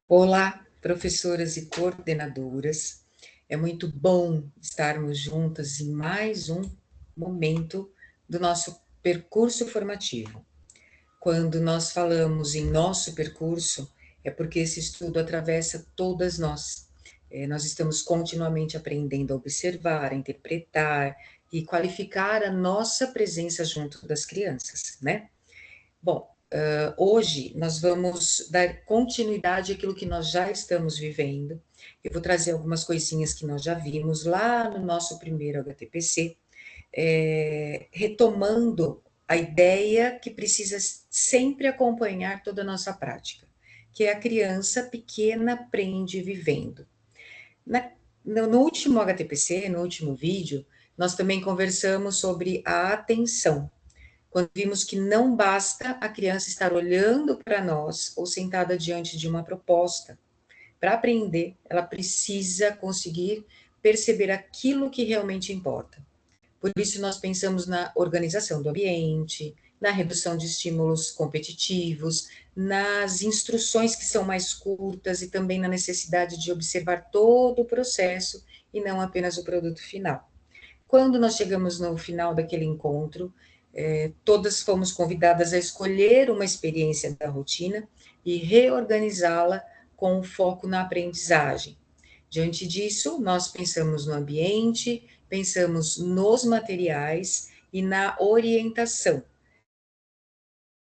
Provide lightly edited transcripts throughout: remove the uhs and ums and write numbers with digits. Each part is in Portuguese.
Olá, professoras e coordenadoras. É muito bom estarmos juntas em mais um momento do nosso percurso formativo. Quando nós falamos em nosso percurso, é porque esse estudo atravessa todas nós. Nós estamos continuamente aprendendo a observar, a interpretar e qualificar a nossa presença junto das crianças, né? Bom, hoje nós vamos dar continuidade àquilo que nós já estamos vivendo. Eu vou trazer algumas coisinhas que nós já vimos lá no nosso primeiro HTPC, retomando a ideia que precisa sempre acompanhar toda a nossa prática, que é a criança pequena aprende vivendo. Na, no último HTPC, no último vídeo, nós também conversamos sobre a atenção, quando vimos que não basta a criança estar olhando para nós ou sentada diante de uma proposta. Para aprender, ela precisa conseguir perceber aquilo que realmente importa. Por isso, nós pensamos na organização do ambiente, na redução de estímulos competitivos, nas instruções que são mais curtas e também na necessidade de observar todo o processo e não apenas o produto final. Quando nós chegamos no final daquele encontro, todas fomos convidadas a escolher uma experiência da rotina e reorganizá-la com foco na aprendizagem. Diante disso, nós pensamos no ambiente, pensamos nos materiais e na orientação.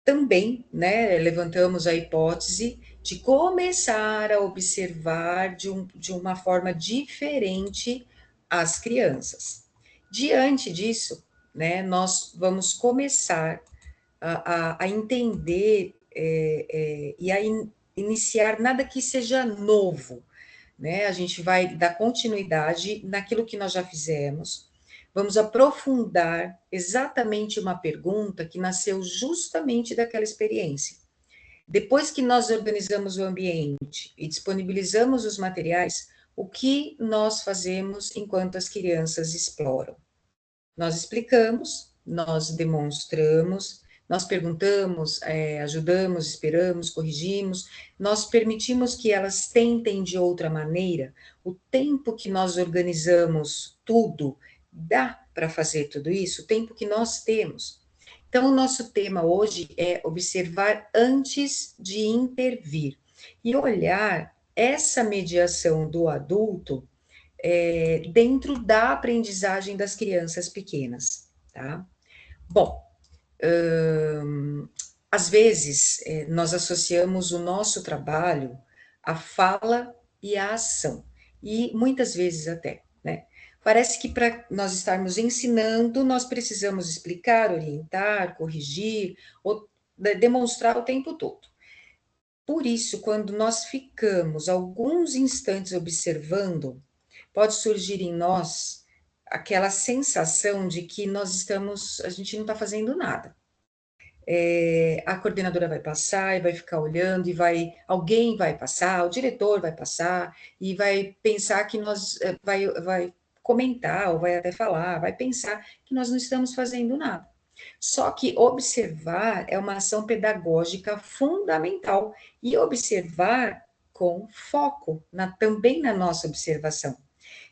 Também, né, levantamos a hipótese de começar a observar de uma forma diferente as crianças. Diante disso, né, nós vamos começar a entender e a iniciar nada que seja novo, né? A gente vai dar continuidade naquilo que nós já fizemos, vamos aprofundar exatamente uma pergunta que nasceu justamente daquela experiência. Depois que nós organizamos o ambiente e disponibilizamos os materiais, o que nós fazemos enquanto as crianças exploram? Nós explicamos, nós demonstramos, nós perguntamos, ajudamos, esperamos, corrigimos, nós permitimos que elas tentem de outra maneira. O tempo que nós organizamos tudo, dá para fazer tudo isso? O tempo que nós temos. Então, o nosso tema hoje é observar antes de intervir e olhar essa mediação do adulto dentro da aprendizagem das crianças pequenas, tá? Bom, às vezes nós associamos o nosso trabalho à fala e à ação, e muitas vezes até, né? Parece que para nós estarmos ensinando, nós precisamos explicar, orientar, corrigir, ou demonstrar o tempo todo. Por isso, quando nós ficamos alguns instantes observando, pode surgir em nós aquela sensação de que a gente não está fazendo nada. A coordenadora vai passar e vai ficar olhando, alguém vai passar, o diretor vai passar e vai pensar que vai comentar, ou vai até falar, vai pensar que nós não estamos fazendo nada. Só que observar é uma ação pedagógica fundamental e observar com foco também na nossa observação.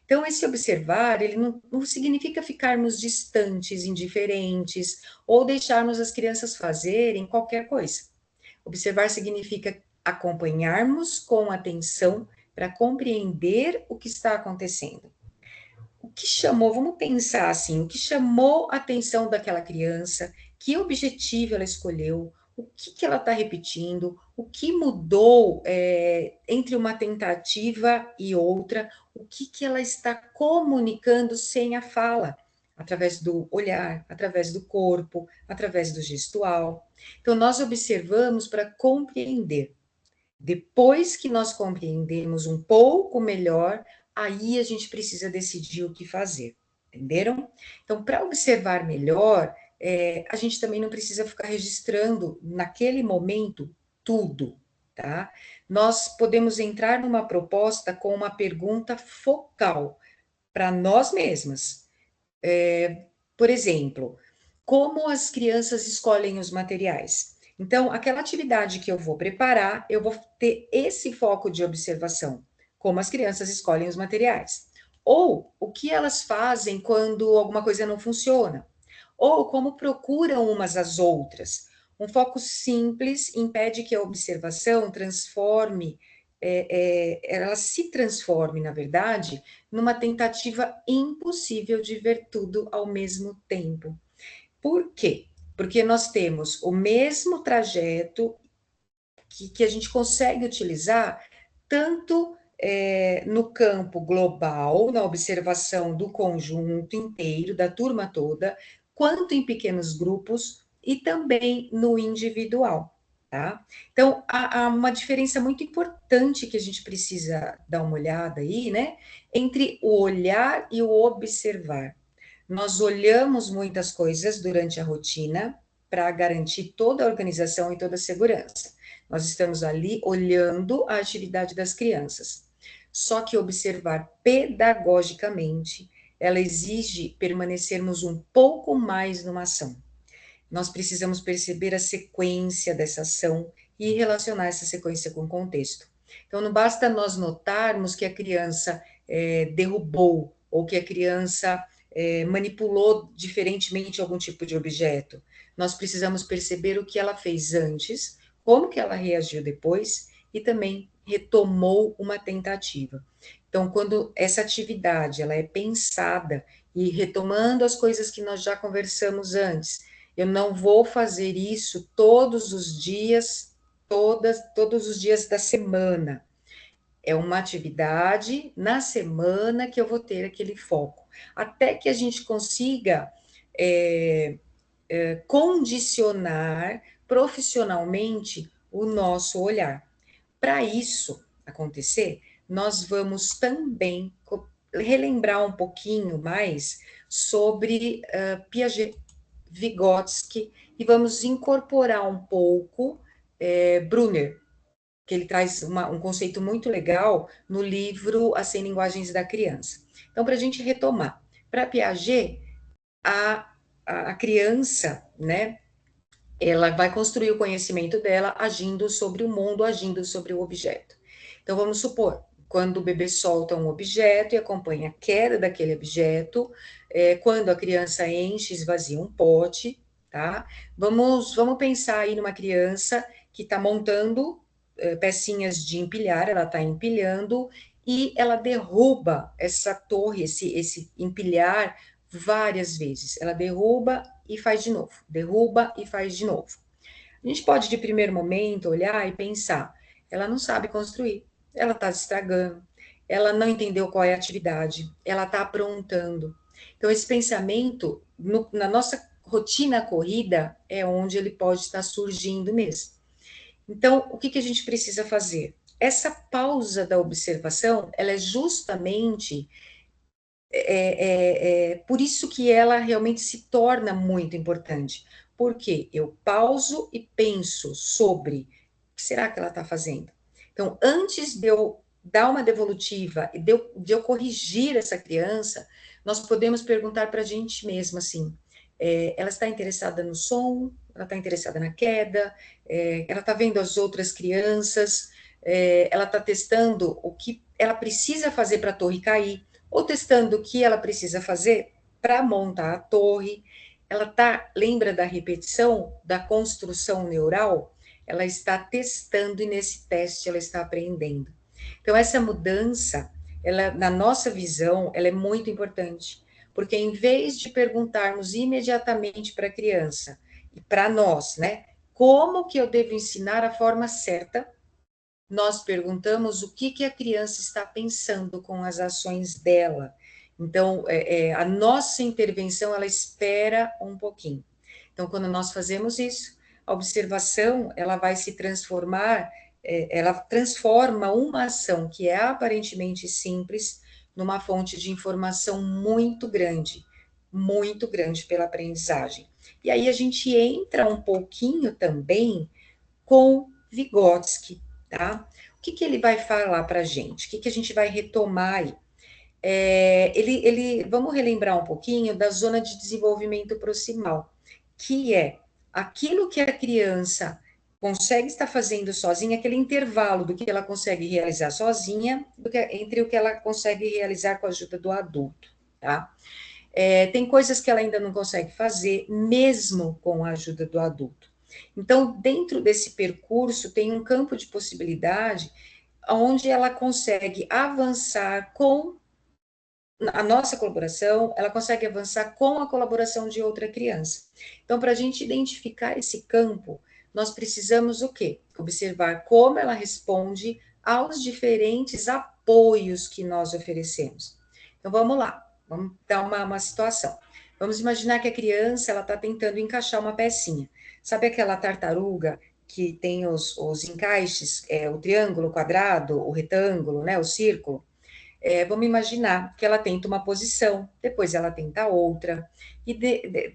Então, esse observar, ele não significa ficarmos distantes, indiferentes, ou deixarmos as crianças fazerem qualquer coisa. Observar significa acompanharmos com atenção para compreender o que está acontecendo. O que chamou, vamos pensar assim, o que chamou a atenção daquela criança, que objetivo ela escolheu, o que ela está repetindo, o que mudou entre uma tentativa e outra, o que ela está comunicando sem a fala, através do olhar, através do corpo, através do gestual. Então, nós observamos para compreender. Depois que nós compreendemos um pouco melhor, aí a gente precisa decidir o que fazer, entenderam? Então, para observar melhor, a gente também não precisa ficar registrando naquele momento tudo, tá? Nós podemos entrar numa proposta com uma pergunta focal para nós mesmas. Por exemplo, como as crianças escolhem os materiais? Então, aquela atividade que eu vou preparar, eu vou ter esse foco de observação, como as crianças escolhem os materiais, ou o que elas fazem quando alguma coisa não funciona, ou como procuram umas às outras. Um foco simples impede que a observação transforme, ela se transforme, na verdade, numa tentativa impossível de ver tudo ao mesmo tempo. Por quê? Porque nós temos o mesmo trajeto que a gente consegue utilizar tanto no campo global, na observação do conjunto inteiro, da turma toda, quanto em pequenos grupos e também no individual, tá? Então, há uma diferença muito importante que a gente precisa dar uma olhada aí, né? Entre o olhar e o observar. Nós olhamos muitas coisas durante a rotina para garantir toda a organização e toda a segurança. Nós estamos ali olhando a atividade das crianças. Só que observar pedagogicamente, ela exige permanecermos um pouco mais numa ação. Nós precisamos perceber a sequência dessa ação e relacionar essa sequência com o contexto. Então, não basta nós notarmos que a criança derrubou ou que a criança manipulou diferentemente algum tipo de objeto. Nós precisamos perceber o que ela fez antes, como que ela reagiu depois e também retomou uma tentativa. Então, quando essa atividade ela é pensada e retomando as coisas que nós já conversamos antes, eu não vou fazer isso todos os dias, todos os dias da semana. É uma atividade na semana que eu vou ter aquele foco. Até que a gente consiga condicionar profissionalmente o nosso olhar. Para isso acontecer, nós vamos também relembrar um pouquinho mais sobre Piaget, Vygotsky, e vamos incorporar um pouco Brunner, que ele traz um conceito muito legal no livro As 100 Linguagens da Criança. Então, para a gente retomar, para Piaget, a criança, né, ela vai construir o conhecimento dela agindo sobre o mundo, agindo sobre o objeto. Então, vamos supor, quando o bebê solta um objeto e acompanha a queda daquele objeto, quando a criança enche, esvazia um pote, tá? Vamos pensar aí numa criança que está montando pecinhas de empilhar, ela está empilhando e ela derruba essa torre, esse empilhar várias vezes. Ela derruba e faz de novo, derruba e faz de novo. A gente pode, de primeiro momento, olhar e pensar: ela não sabe construir, ela está se estragando, ela não entendeu qual é a atividade, ela está aprontando. Então, esse pensamento, na nossa rotina corrida, é onde ele pode estar surgindo mesmo. Então, o que a gente precisa fazer? Essa pausa da observação, ela é justamente por isso que ela realmente se torna muito importante. Porque eu pauso e penso sobre o que será que ela está fazendo. Então, antes de eu dar uma devolutiva e de eu corrigir essa criança, nós podemos perguntar para a gente mesma assim: ela está interessada no som? Ela está interessada na queda? Ela está vendo as outras crianças? Ela está testando o que ela precisa fazer para a torre cair? Ou testando o que ela precisa fazer para montar a torre. Ela lembra da repetição, da construção neural? Ela está testando e nesse teste ela está aprendendo. Então, essa mudança, ela, na nossa visão, ela é muito importante, porque em vez de perguntarmos imediatamente para a criança e para nós, né, como que eu devo ensinar a forma certa, nós perguntamos o que a criança está pensando com as ações dela. Então, a nossa intervenção, ela espera um pouquinho. Então, quando nós fazemos isso, a observação, ela vai se transformar, ela transforma uma ação que é aparentemente simples numa fonte de informação muito grande pela aprendizagem. E aí a gente entra um pouquinho também com Vygotsky, tá? O que ele vai falar para a gente? O que a gente vai retomar aí? Vamos relembrar um pouquinho da zona de desenvolvimento proximal, que é aquilo que a criança consegue estar fazendo sozinha, aquele intervalo do que ela consegue realizar sozinha, entre o que ela consegue realizar com a ajuda do adulto, tá? Tem coisas que ela ainda não consegue fazer, mesmo com a ajuda do adulto. Então, dentro desse percurso, tem um campo de possibilidade onde ela consegue avançar com a nossa colaboração, ela consegue avançar com a colaboração de outra criança. Então, para a gente identificar esse campo, nós precisamos o quê? Observar como ela responde aos diferentes apoios que nós oferecemos. Então, vamos lá, vamos dar uma situação. Vamos imaginar que a criança ela está tentando encaixar uma pecinha. Sabe aquela tartaruga que tem os encaixes, o triângulo, o quadrado, o retângulo, né, o círculo? Vamos imaginar que ela tenta uma posição, depois ela tenta outra, e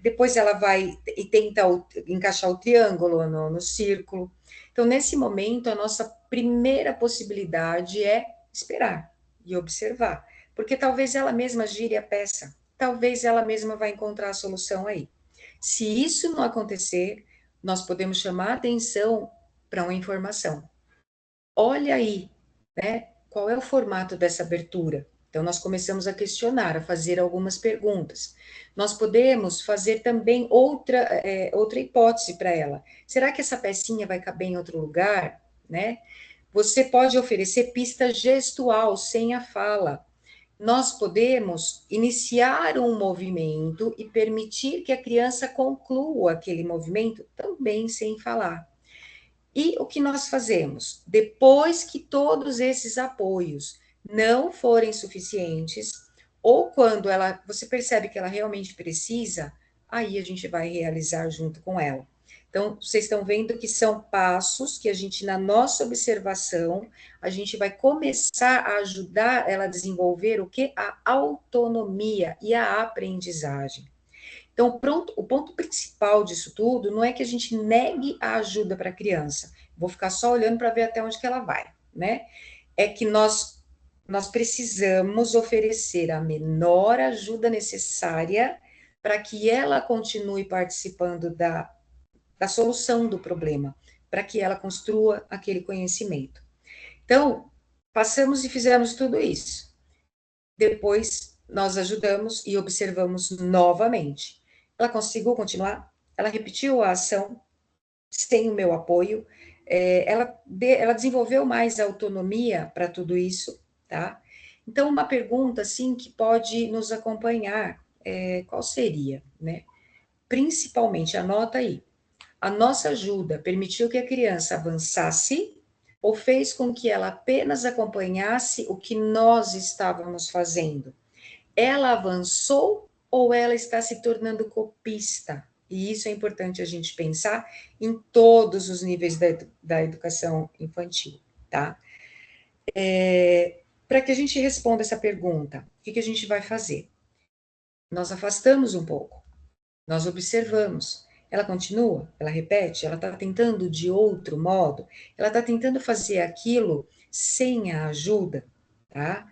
depois ela vai e tenta encaixar o triângulo no círculo. Então, nesse momento, a nossa primeira possibilidade é esperar e observar, porque talvez ela mesma gire a peça, talvez ela mesma vai encontrar a solução aí. Se isso não acontecer, nós podemos chamar atenção para uma informação. Olha aí, né? Qual é o formato dessa abertura? Então, nós começamos a questionar, a fazer algumas perguntas. Nós podemos fazer também outra hipótese para ela. Será que essa pecinha vai caber em outro lugar? Né? Você pode oferecer pista gestual sem a fala. Nós podemos iniciar um movimento e permitir que a criança conclua aquele movimento também sem falar. E o que nós fazemos? Depois que todos esses apoios não forem suficientes, ou quando você percebe que ela realmente precisa, aí a gente vai realizar junto com ela. Então, vocês estão vendo que são passos que a gente, na nossa observação, a gente vai começar a ajudar ela a desenvolver o que? A autonomia e a aprendizagem. Então, pronto, o ponto principal disso tudo não é que a gente negue a ajuda para a criança. Vou ficar só olhando para ver até onde que ela vai, né? É que nós precisamos oferecer a menor ajuda necessária para que ela continue participando da solução do problema, para que ela construa aquele conhecimento. Então, passamos e fizemos tudo isso. Depois, nós ajudamos e observamos novamente. Ela conseguiu continuar? Ela repetiu a ação sem o meu apoio? Ela desenvolveu mais autonomia para tudo isso, tá? Então, uma pergunta, assim, que pode nos acompanhar, qual seria, né? Principalmente, anota aí, a nossa ajuda permitiu que a criança avançasse ou fez com que ela apenas acompanhasse o que nós estávamos fazendo? Ela avançou ou ela está se tornando copista? E isso é importante a gente pensar em todos os níveis da educação infantil, tá? Para que a gente responda essa pergunta, o que a gente vai fazer? Nós afastamos um pouco, nós observamos. Ela continua, ela repete, ela está tentando de outro modo, ela está tentando fazer aquilo sem a ajuda, tá?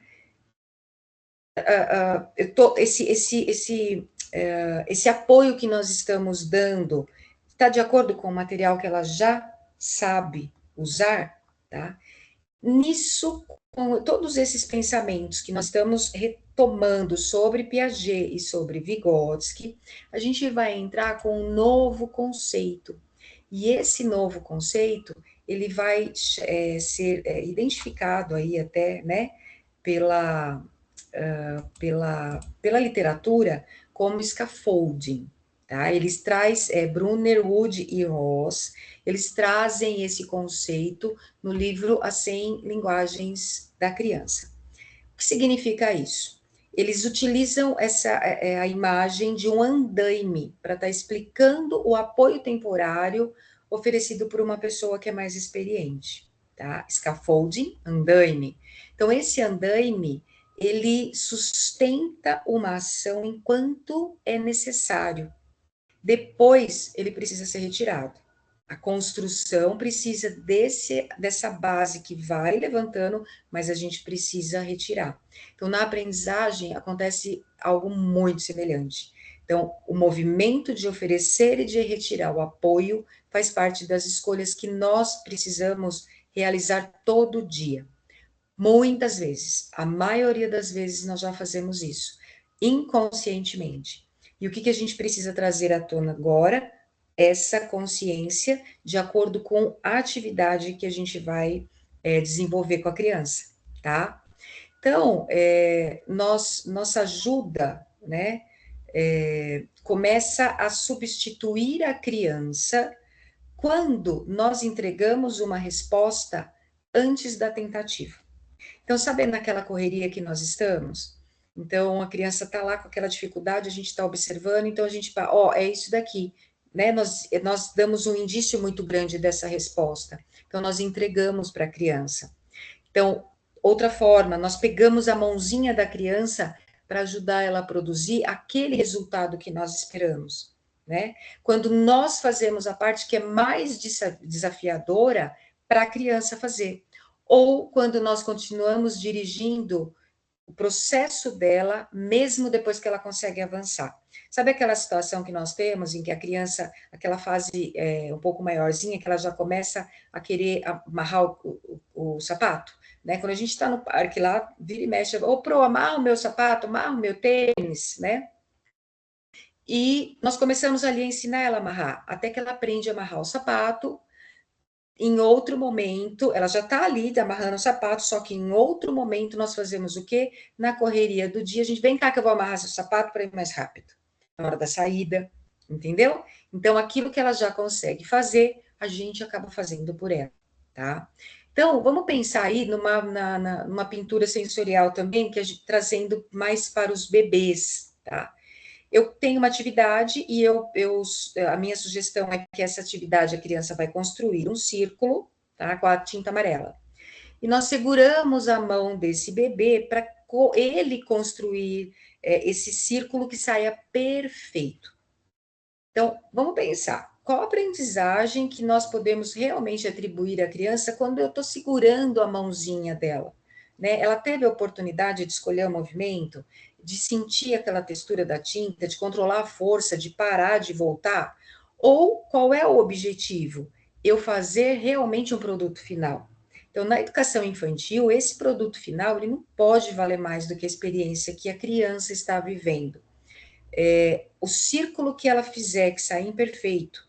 Esse apoio que nós estamos dando está de acordo com o material que ela já sabe usar, tá? Nisso, com todos esses pensamentos que nós estamos retomando sobre Piaget e sobre Vygotsky, a gente vai entrar com um novo conceito. E esse novo conceito, ele vai ser identificado aí até, né, pela pela literatura como scaffolding. Tá? Eles trazem, Brunner, Wood e Ross, eles trazem esse conceito no livro As 100 Linguagens da Criança. O que significa isso? Eles utilizam a imagem de um andaime para estar explicando o apoio temporário oferecido por uma pessoa que é mais experiente. Tá? Scaffolding, andaime. Então, esse andaime, ele sustenta uma ação enquanto é necessário. Depois, ele precisa ser retirado. A construção precisa dessa base que vai levantando, mas a gente precisa retirar. Então, na aprendizagem, acontece algo muito semelhante. Então, o movimento de oferecer e de retirar o apoio faz parte das escolhas que nós precisamos realizar todo dia. Muitas vezes, a maioria das vezes nós já fazemos isso, inconscientemente. E o que a gente precisa trazer à tona agora? Essa consciência de acordo com a atividade que a gente vai desenvolver com a criança, tá? Então, nossa ajuda, né, começa a substituir a criança quando nós entregamos uma resposta antes da tentativa. Então, sabendo naquela correria que nós estamos? Então, a criança está lá com aquela dificuldade, a gente está observando, então a gente fala, ó, é isso daqui, né? Nós damos um indício muito grande dessa resposta. Então, nós entregamos para a criança. Então, outra forma, nós pegamos a mãozinha da criança para ajudar ela a produzir aquele resultado que nós esperamos, né? Quando nós fazemos a parte que é mais desafiadora para a criança fazer, ou quando nós continuamos dirigindo o processo dela, mesmo depois que ela consegue avançar. Sabe aquela situação que nós temos em que a criança, aquela fase um pouco maiorzinha, que ela já começa a querer amarrar o sapato? Né? Quando a gente está no parque lá, vira e mexe, ô, pro, amarra o meu sapato, amarra o meu tênis, né? E nós começamos ali a ensinar ela a amarrar, até que ela aprende a amarrar o sapato. Em outro momento, ela já está ali amarrando o sapato, só que em outro momento nós fazemos o quê? Na correria do dia, a gente vem cá que eu vou amarrar seu sapato para ir mais rápido. Na hora da saída, entendeu? Então, aquilo que ela já consegue fazer, a gente acaba fazendo por ela, tá? Então, vamos pensar aí numa pintura sensorial também, que a gente, trazendo mais para os bebês, tá? Eu tenho uma atividade e a minha sugestão é que essa atividade a criança vai construir um círculo, tá, com a tinta amarela. E nós seguramos a mão desse bebê para ele construir esse círculo que saia perfeito. Então, vamos pensar, qual a aprendizagem que nós podemos realmente atribuir à criança quando eu estou segurando a mãozinha dela? Né? Ela teve a oportunidade de escolher o movimento, de sentir aquela textura da tinta, de controlar a força, de parar, de voltar? Ou qual é o objetivo? Eu fazer realmente um produto final. Então, na educação infantil, esse produto final ele não pode valer mais do que a experiência que a criança está vivendo. O círculo que ela fizer que sair imperfeito,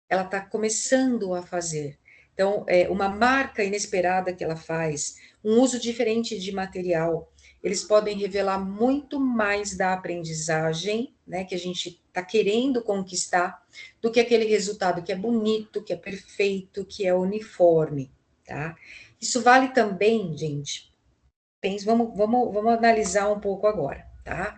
ela está começando a fazer. Então, uma marca inesperada que ela faz, um uso diferente de material, eles podem revelar muito mais da aprendizagem, né, que a gente está querendo conquistar, do que aquele resultado que é bonito, que é perfeito, que é uniforme, tá? Isso vale também, gente, vamos analisar um pouco agora, tá?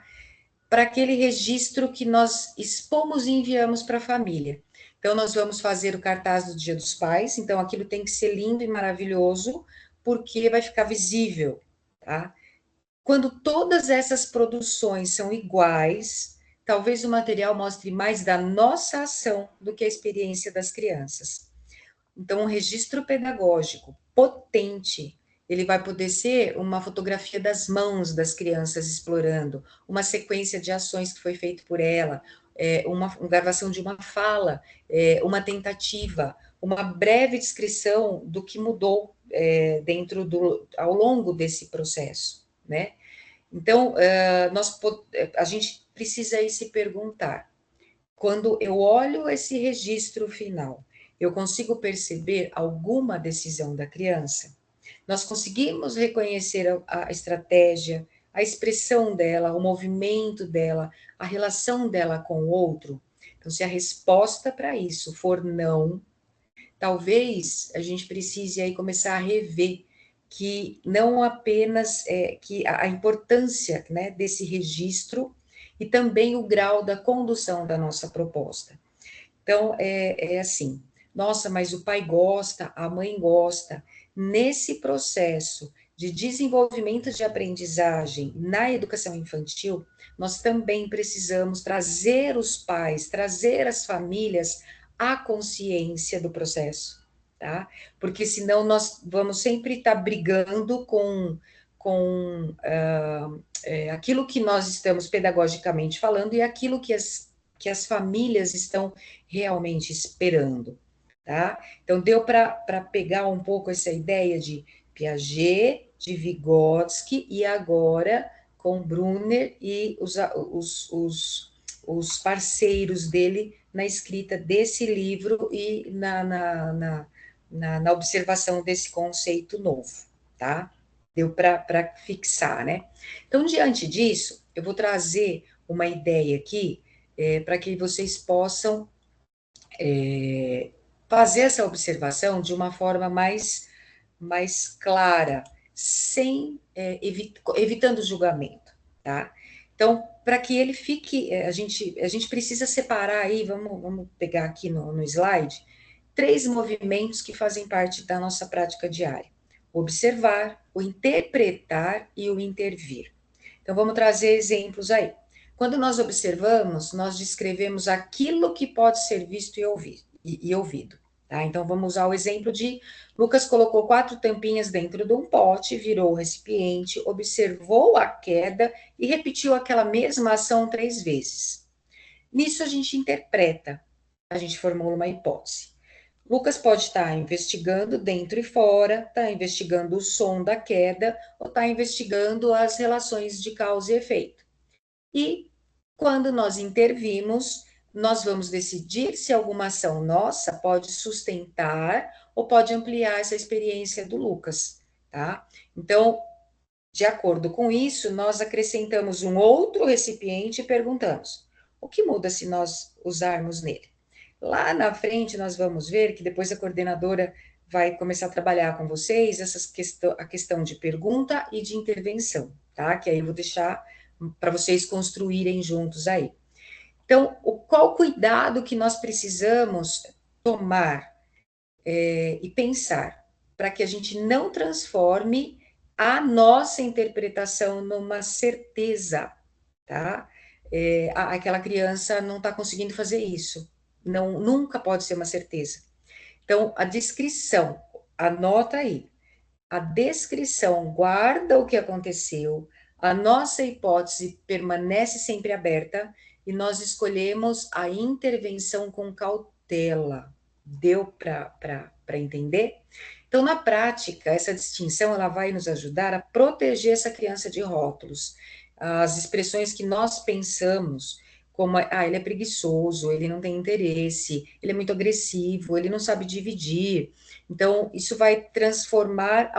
Para aquele registro que nós expomos e enviamos para a família. Então, nós vamos fazer o cartaz do Dia dos Pais, então aquilo tem que ser lindo e maravilhoso, porque vai ficar visível, tá? Quando todas essas produções são iguais, talvez o material mostre mais da nossa ação do que a experiência das crianças. Então, um registro pedagógico potente, ele vai poder ser uma fotografia das mãos das crianças explorando, uma sequência de ações que foi feito por ela, uma gravação de uma fala, uma tentativa, uma breve descrição do que mudou ao longo desse processo, né? Então, a gente precisa aí se perguntar, quando eu olho esse registro final, eu consigo perceber alguma decisão da criança? Nós conseguimos reconhecer a estratégia, a expressão dela, o movimento dela, a relação dela com o outro? Então, se a resposta para isso for não, talvez a gente precise aí começar a rever que não apenas que a importância, né, desse registro e também o grau da condução da nossa proposta. Então, é assim, nossa, mas o pai gosta, a mãe gosta. Nesse processo de desenvolvimento de aprendizagem na educação infantil, nós também precisamos trazer os pais, trazer as famílias à consciência do processo, tá? Porque senão nós vamos sempre estar brigando aquilo que nós estamos pedagogicamente falando e aquilo que as famílias estão realmente esperando, tá? Então, deu para pegar um pouco essa ideia de Piaget, de Vygotsky, e agora com Brunner e os parceiros dele na escrita desse livro e na observação desse conceito novo, tá? Deu para fixar, né? Então, diante disso, eu vou trazer uma ideia aqui para que vocês possam fazer essa observação de uma forma mais clara, sem evitando julgamento, tá? Então, para que ele fique, a gente precisa separar aí, vamos pegar aqui no slide, 3 movimentos que fazem parte da nossa prática diária: o observar, o interpretar e o intervir. Então, vamos trazer exemplos aí. Quando nós observamos, nós descrevemos aquilo que pode ser visto e ouvido. Tá? Então, vamos usar o exemplo de Lucas colocou 4 tampinhas dentro de um pote, virou o recipiente, observou a queda e repetiu aquela mesma ação 3 vezes. Nisso a gente interpreta, a gente formula uma hipótese. Lucas pode estar investigando dentro e fora, está investigando o som da queda, ou está investigando as relações de causa e efeito. E quando nós intervimos, nós vamos decidir se alguma ação nossa pode sustentar ou pode ampliar essa experiência do Lucas, tá? Então, de acordo com isso, nós acrescentamos um outro recipiente e perguntamos: o que muda se nós usarmos nele? Lá na frente, nós vamos ver que depois a coordenadora vai começar a trabalhar com vocês a questão de pergunta e de intervenção, tá? Que aí eu vou deixar para vocês construírem juntos aí. Então, qual cuidado que nós precisamos tomar e pensar para que a gente não transforme a nossa interpretação numa certeza, tá? Aquela criança não está conseguindo fazer isso. Não, nunca pode ser uma certeza. Então, a descrição, anota aí. A descrição guarda o que aconteceu, a nossa hipótese permanece sempre aberta e nós escolhemos a intervenção com cautela. Deu para entender? Então, na prática, essa distinção ela vai nos ajudar a proteger essa criança de rótulos. As expressões que nós pensamos, como ele é preguiçoso, ele não tem interesse, ele é muito agressivo, ele não sabe dividir. Então, isso vai transformar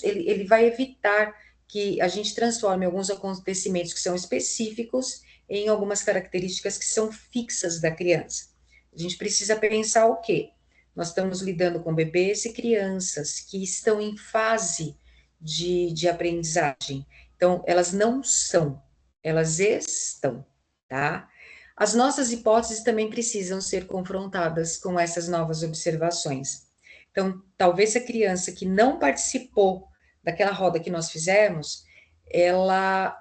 ele vai evitar que a gente transforme alguns acontecimentos que são específicos em algumas características que são fixas da criança. A gente precisa pensar o quê? Nós estamos lidando com bebês e crianças que estão em fase de aprendizagem. Então, elas não são, elas estão, tá? As nossas hipóteses também precisam ser confrontadas com essas novas observações. Então, talvez a criança que não participou daquela roda que nós fizemos, ela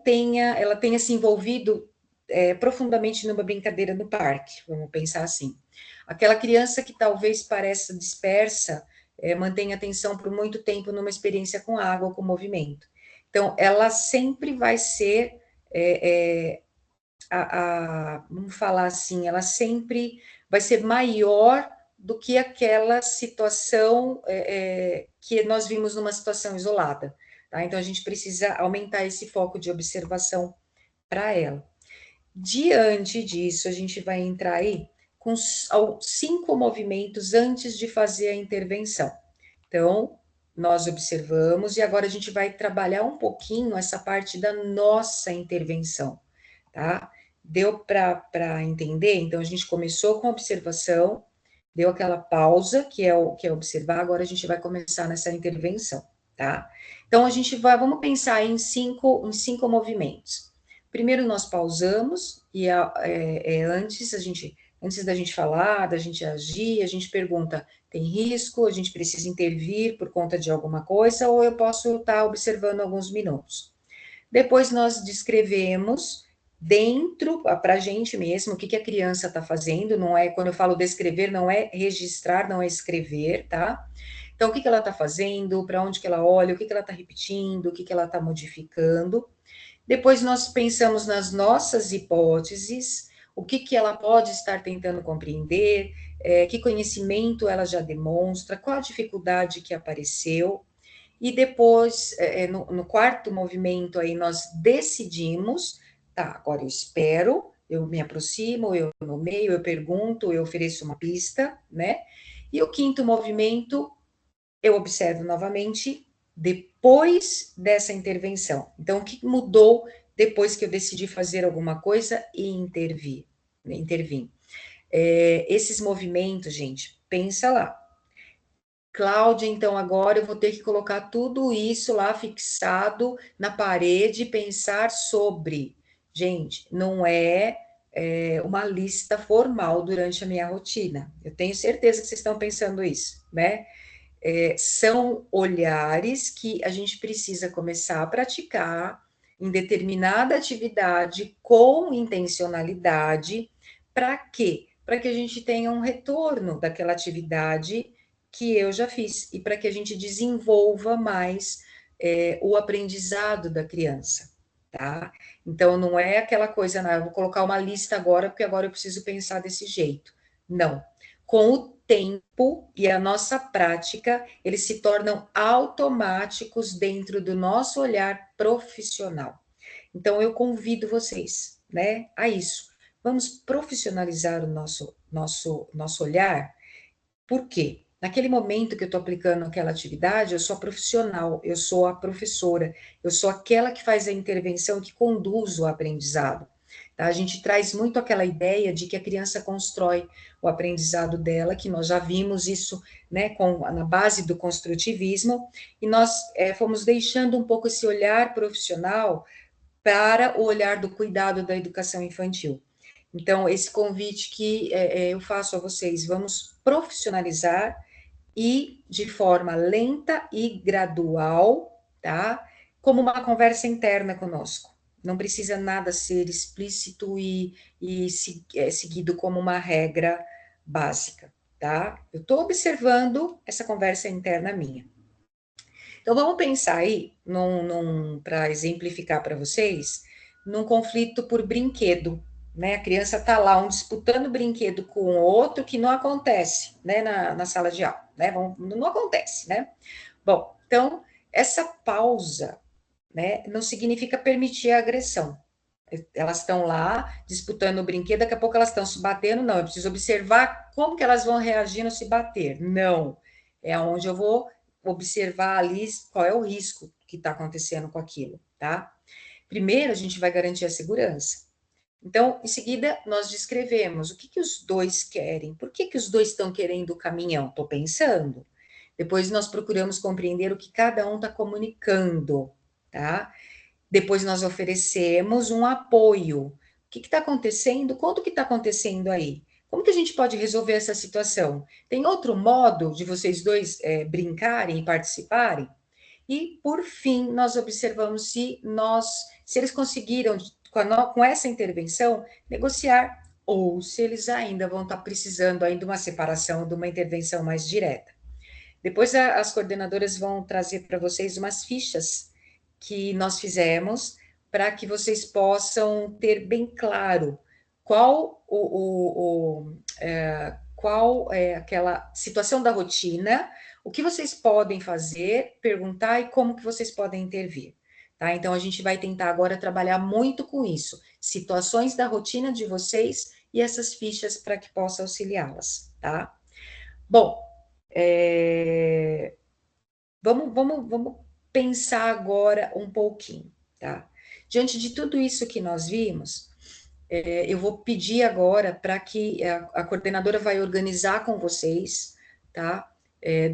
tenha se envolvido profundamente numa brincadeira no parque, vamos pensar assim. Aquela criança que talvez pareça dispersa, mantém atenção por muito tempo numa experiência com água ou com movimento. Então, ela sempre vai ser, vamos falar assim, ela sempre vai ser maior do que aquela situação que nós vimos numa situação isolada. Tá? Então, a gente precisa aumentar esse foco de observação para ela. Diante disso, a gente vai entrar aí com 5 movimentos antes de fazer a intervenção. Então, nós observamos e agora a gente vai trabalhar um pouquinho essa parte da nossa intervenção, tá? Deu para entender? Então, a gente começou com a observação, deu aquela pausa, que é observar, agora a gente vai começar nessa intervenção, tá? Então, vamos pensar em cinco movimentos. Primeiro, nós pausamos, e antes da gente falar, da gente agir, a gente pergunta: tem risco? A gente precisa intervir por conta de alguma coisa, ou eu posso estar observando alguns minutos? Depois, nós descrevemos dentro, para a gente mesmo, o que a criança está fazendo, não é, quando eu falo descrever, não é registrar, não é escrever, tá? Então, o que que ela está fazendo, para onde que ela olha, o que que ela está repetindo, o que que ela está modificando. Depois nós pensamos nas nossas hipóteses, o que que ela pode estar tentando compreender, que conhecimento ela já demonstra, qual a dificuldade que apareceu, e depois, no quarto movimento aí, nós decidimos, tá, agora eu espero, eu me aproximo, eu nomeio, eu pergunto, eu ofereço uma pista, né? E o quinto movimento, eu observo novamente depois dessa intervenção. Então, o que mudou depois que eu decidi fazer alguma coisa e intervir? Esses movimentos, gente, pensa lá. Cláudia, então agora eu vou ter que colocar tudo isso lá fixado na parede e pensar sobre. Gente, não é uma lista formal durante a minha rotina. Eu tenho certeza que vocês estão pensando isso, né? São olhares que a gente precisa começar a praticar em determinada atividade com intencionalidade. Para quê? Para que a gente tenha um retorno daquela atividade que eu já fiz e para que a gente desenvolva mais o aprendizado da criança, tá? Então, não é aquela coisa, não, eu vou colocar uma lista agora, porque agora eu preciso pensar desse jeito. Não. Com o tempo e a nossa prática, eles se tornam automáticos dentro do nosso olhar profissional. Então, eu convido vocês, né, a isso. Vamos profissionalizar o nosso olhar. Por quê? Naquele momento que eu estou aplicando aquela atividade, eu sou a profissional, eu sou a professora, eu sou aquela que faz a intervenção, que conduz o aprendizado. Tá? A gente traz muito aquela ideia de que a criança constrói o aprendizado dela, que nós já vimos isso, né, na base do construtivismo, e nós fomos deixando um pouco esse olhar profissional para o olhar do cuidado da educação infantil. Então, esse convite que eu faço a vocês, vamos profissionalizar e de forma lenta e gradual, tá? Como uma conversa interna conosco. Não precisa nada ser explícito e seguido como uma regra básica, tá? Eu estou observando essa conversa interna minha. Então, vamos pensar aí, para exemplificar para vocês, num conflito por brinquedo, né? A criança está lá, um disputando brinquedo com o outro, que não acontece, né, na sala de aula, né? Não acontece, né? Bom, então, essa pausa, né, não significa permitir a agressão. Elas estão lá disputando o brinquedo, daqui a pouco elas estão se batendo, não, eu preciso observar como que elas vão reagir no se bater. Não, é onde eu vou observar ali qual é o risco que está acontecendo com aquilo, tá? Primeiro, a gente vai garantir a segurança. Então, em seguida, nós descrevemos o que, que os dois querem, por que, que os dois estão querendo o caminhão? Estou pensando. Depois, nós procuramos compreender o que cada um está comunicando, tá? Depois nós oferecemos um apoio. O que está acontecendo? Conta o que está acontecendo aí. Como que a gente pode resolver essa situação? Tem outro modo de vocês dois brincarem e participarem? E, por fim, nós observamos se eles conseguiram, com essa intervenção, negociar, ou se eles ainda vão estar precisando ainda de uma separação, de uma intervenção mais direta. Depois as coordenadoras vão trazer para vocês umas fichas que nós fizemos para que vocês possam ter bem claro qual é aquela situação da rotina, o que vocês podem fazer, perguntar e como que vocês podem intervir. Tá? Então, a gente vai tentar agora trabalhar muito com isso, situações da rotina de vocês e essas fichas para que possa auxiliá-las, tá? Bom, é, vamos pensar agora um pouquinho, tá? Diante de tudo isso que nós vimos, eu vou pedir agora para que a coordenadora vai organizar com vocês, tá?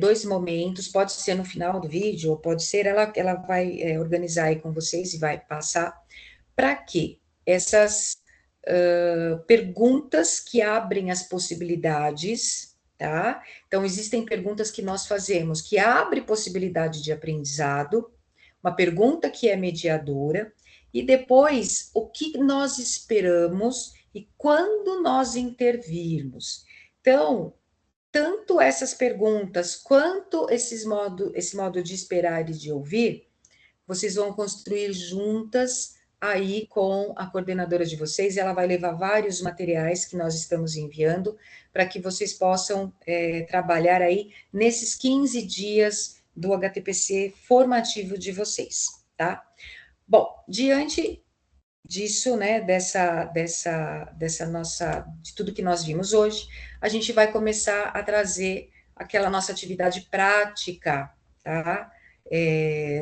Dois momentos, pode ser no final do vídeo, ou pode ser, ela vai organizar aí com vocês e vai passar, para que essas perguntas que abrem as possibilidades, tá? Então, existem perguntas que nós fazemos que abre possibilidade de aprendizado, uma pergunta que é mediadora, e depois o que nós esperamos e quando nós intervirmos. Então, tanto essas perguntas quanto esse modo de esperar e de ouvir, vocês vão construir juntas aí com a coordenadora de vocês, e ela vai levar vários materiais que nós estamos enviando para que vocês possam trabalhar aí nesses 15 dias do HTPC formativo de vocês, tá? Bom, diante disso, né, dessa nossa, de tudo que nós vimos hoje, a gente vai começar a trazer aquela nossa atividade prática, tá?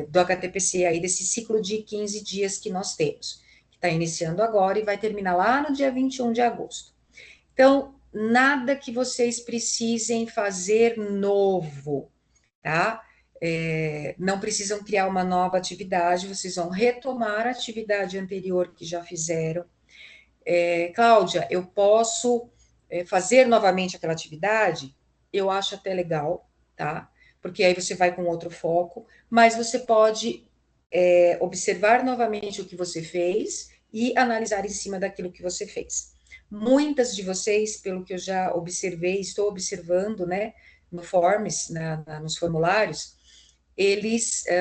Do HTPC aí, desse ciclo de 15 dias que nós temos, que está iniciando agora e vai terminar lá no dia 21 de agosto. Então, nada que vocês precisem fazer novo, tá? Não precisam criar uma nova atividade, vocês vão retomar a atividade anterior que já fizeram. Cláudia, eu posso fazer novamente aquela atividade? Eu acho até legal, tá? Porque aí você vai com outro foco, mas você pode observar novamente o que você fez e analisar em cima daquilo que você fez. Muitas de vocês, pelo que eu já observei, estou observando, né, no Forms, nos formulários,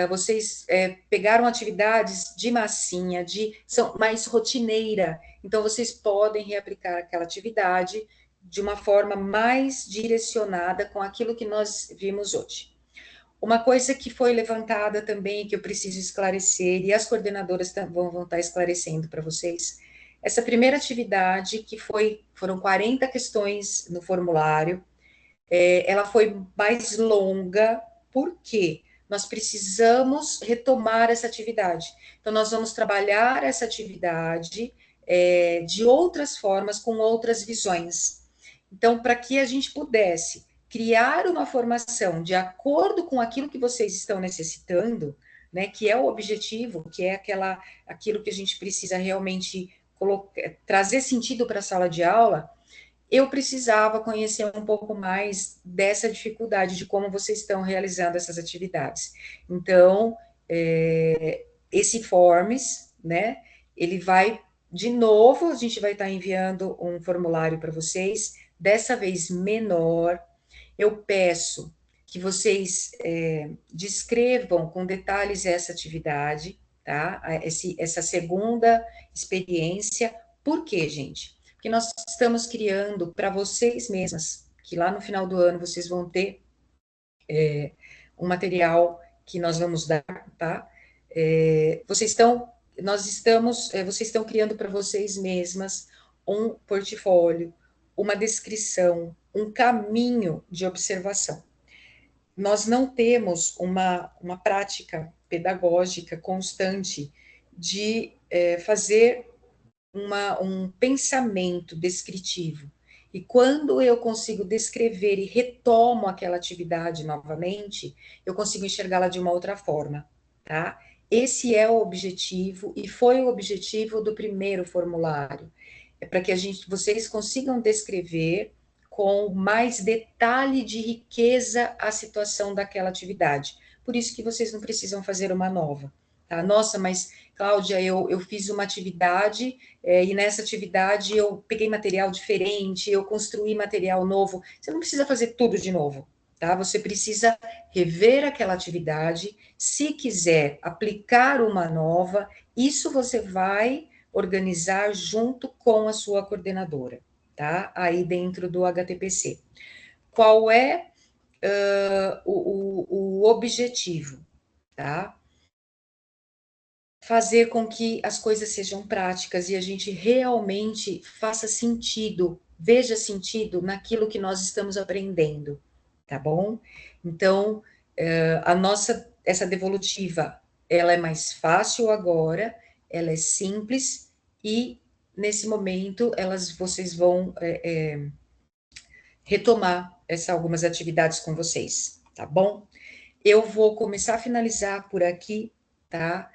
vocês pegaram atividades de massinha, são mais rotineira, então vocês podem reaplicar aquela atividade de uma forma mais direcionada com aquilo que nós vimos hoje. Uma coisa que foi levantada também, que eu preciso esclarecer, e as coordenadoras vão estar esclarecendo para vocês, essa primeira atividade, foram 40 questões no formulário, ela foi mais longa, por quê? Nós precisamos retomar essa atividade. Então, nós vamos trabalhar essa atividade de outras formas, com outras visões. Então, para que a gente pudesse criar uma formação de acordo com aquilo que vocês estão necessitando, né, que é o objetivo, que é aquilo que a gente precisa realmente trazer sentido para a sala de aula, eu precisava conhecer um pouco mais dessa dificuldade, de como vocês estão realizando essas atividades. Então, esse Forms, né, ele vai, de novo, a gente vai estar enviando um formulário para vocês, dessa vez menor. Eu peço que vocês descrevam com detalhes essa atividade, tá? Essa segunda experiência. Por quê, gente? Porque nós estamos criando para vocês mesmas, que lá no final do ano vocês vão ter um material que nós vamos dar, tá? Vocês estão criando para vocês mesmas um portfólio, uma descrição, um caminho de observação. Nós não temos uma prática pedagógica constante de fazer um pensamento descritivo. E quando eu consigo descrever e retomo aquela atividade novamente, eu consigo enxergá-la de uma outra forma, tá? Esse é o objetivo e foi o objetivo do primeiro formulário. É para que vocês consigam descrever com mais detalhe de riqueza a situação daquela atividade. Por isso que vocês não precisam fazer uma nova, tá? Nossa, mas Cláudia, eu fiz uma atividade e nessa atividade eu peguei material diferente, eu construí material novo. Você não precisa fazer tudo de novo, tá? Você precisa rever aquela atividade. Se quiser aplicar uma nova, isso você vai organizar junto com a sua coordenadora, tá? Aí dentro do HTPC. Qual é o objetivo, tá? Fazer com que as coisas sejam práticas e a gente realmente faça sentido, veja sentido naquilo que nós estamos aprendendo, tá bom? Então, essa devolutiva, ela é mais fácil agora, ela é simples e, nesse momento, vocês vão retomar algumas atividades com vocês, tá bom? Eu vou começar a finalizar por aqui, tá?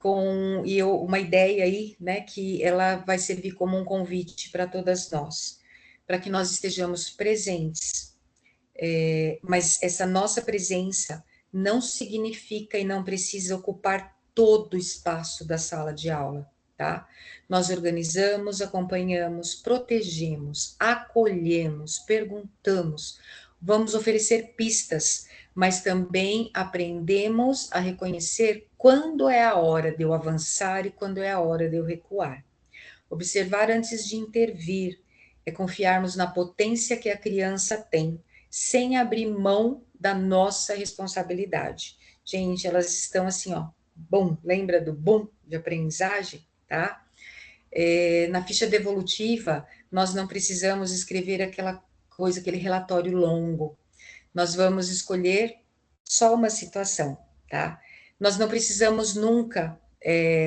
Uma ideia aí, né, que ela vai servir como um convite para todas nós, para que nós estejamos presentes. Mas essa nossa presença não significa e não precisa ocupar todo o espaço da sala de aula, tá? Nós organizamos, acompanhamos, protegemos, acolhemos, perguntamos. vamos oferecer pistas, mas também aprendemos a reconhecer quando é a hora de eu avançar e quando é a hora de eu recuar. Observar antes de intervir é confiarmos na potência que a criança tem, sem abrir mão da nossa responsabilidade. Gente, elas estão assim, ó, bom, lembra do bom de aprendizagem, tá? Na ficha devolutiva, nós não precisamos escrever aquela coisa, aquele relatório longo. Nós vamos escolher só uma situação, tá? Nós não precisamos nunca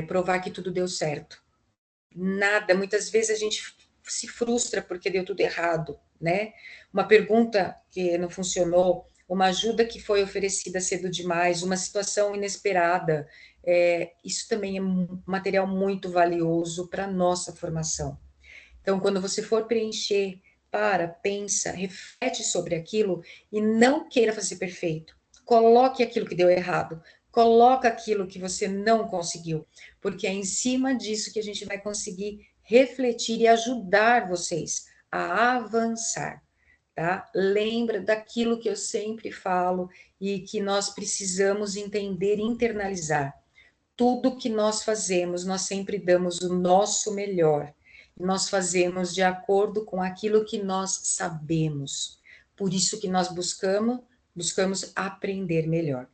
provar que tudo deu certo. Nada, muitas vezes a gente se frustra porque deu tudo errado, né? Uma pergunta que não funcionou, uma ajuda que foi oferecida cedo demais, uma situação inesperada, isso também é um material muito valioso para a nossa formação. Então, quando você for preencher, para, pensa, reflete sobre aquilo e não queira fazer perfeito. Coloque aquilo que deu errado, coloca aquilo que você não conseguiu, porque é em cima disso que a gente vai conseguir refletir e ajudar vocês a avançar, tá? Lembra daquilo que eu sempre falo e que nós precisamos entender e internalizar. Tudo que nós fazemos, nós sempre damos o nosso melhor. Nós fazemos de acordo com aquilo que nós sabemos. Por isso que nós buscamos aprender melhor.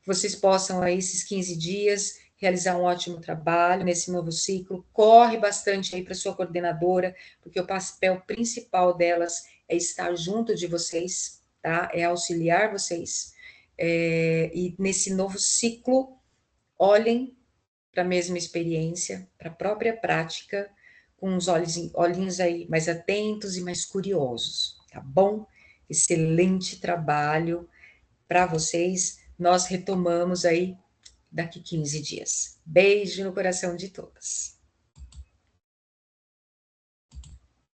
Que vocês possam aí esses 15 dias realizar um ótimo trabalho nesse novo ciclo. Corre bastante aí para sua coordenadora, porque o papel principal delas é estar junto de vocês, tá? É auxiliar vocês. E nesse novo ciclo, olhem para a mesma experiência, para a própria prática, com os olhinhos aí mais atentos e mais curiosos, tá bom? Excelente trabalho para vocês. Nós retomamos aí daqui 15 dias. Beijo no coração de todas.